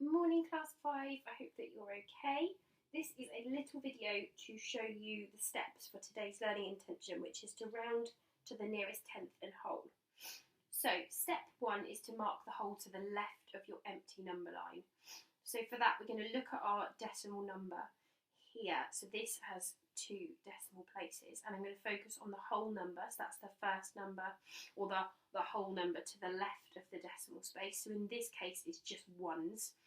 Morning class 5, I hope that you're okay. This is a little video to show you the steps for today's learning intention, which is to round to the nearest tenth and whole. So step 1 is to mark the hole to the left of your empty number line. So for that we're going to look at our decimal number here. So this has 2 decimal places and I'm going to focus on the whole number, so that's the first number, or the whole number to the left of the decimal space. So in this case it's just ones.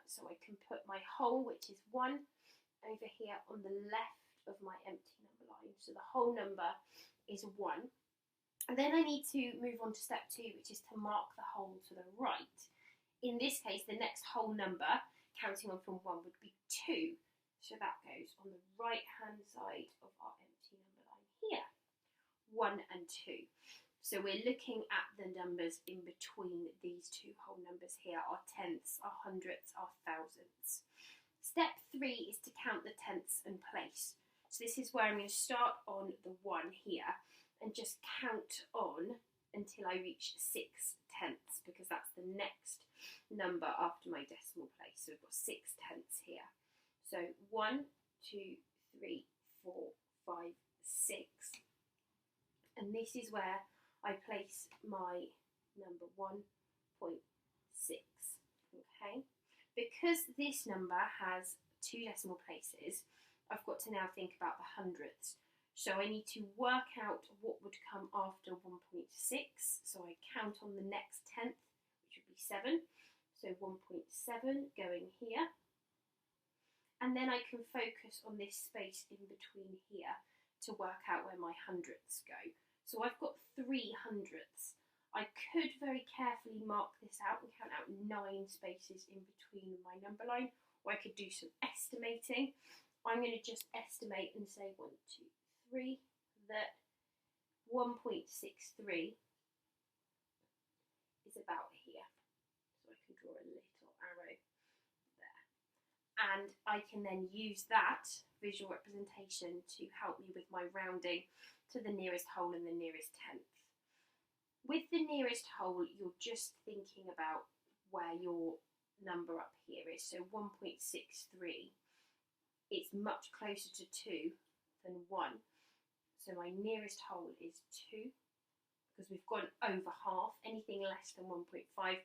So I can put my whole, which is 1, over here on the left of my empty number line. So the whole number is 1. And then I need to move on to step 2, which is to mark the whole to the right. In this case, the next whole number, counting on from 1, would be 2. So that goes on the right-hand side of our empty number line here. 1 and 2. So we're looking at the numbers in between these 2 whole numbers here, our tenths, our hundredths, our thousandths. Step 3 is to count the tenths and place. So this is where I'm going to start on the 1 here and just count on until I reach 6 tenths, because that's the next number after my decimal place. So we've got 6 tenths here. So 1, 2, 3, 4, 5, 6. And this is where I place my number 1.6, okay? Because this number has 2 decimal places, I've got to now think about the hundredths. So I need to work out what would come after 1.6. So I count on the next tenth, which would be 7. So 1.7 going here. And then I can focus on this space in between here to work out where my hundredths go. So I've got 3 hundredths. I could very carefully mark this out and count out 9 spaces in between my number line, or I could do some estimating. I'm going to just estimate and say 1, 2, 3, that 1.63 is about here. So I can draw a little arrow there. And I can then use that visual representation to help me with my rounding to the nearest whole and the nearest tenth. With the nearest whole, you're just thinking about where your number up here is. So 1.63, it's much closer to 2 than 1. So my nearest whole is 2, because we've gone over half. Anything less than 1.5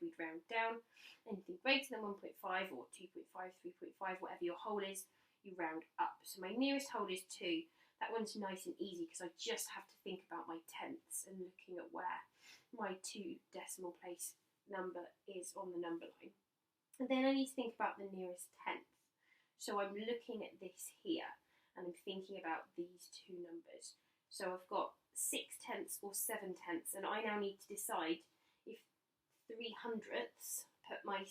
we'd round down. Anything greater than 1.5 or 2.5, 3.5, whatever your whole is, you round up. So my nearest whole is 2. That one's nice and easy because I just have to think about my tenths and looking at where my 2 decimal place number is on the number line. And then I need to think about the nearest tenth. So I'm looking at this here and I'm thinking about these 2 numbers. So I've got 6 tenths or 7 tenths, and I now need to decide if 3 hundredths put my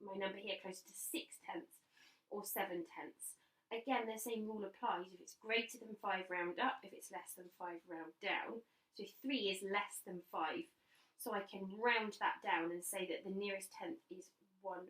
number here close to 6 tenths or 7 tenths. Again, the same rule applies. If it's greater than 5, round up. If it's less than 5, round down. So 3 is less than 5. So I can round that down and say that the nearest tenth is 1.5.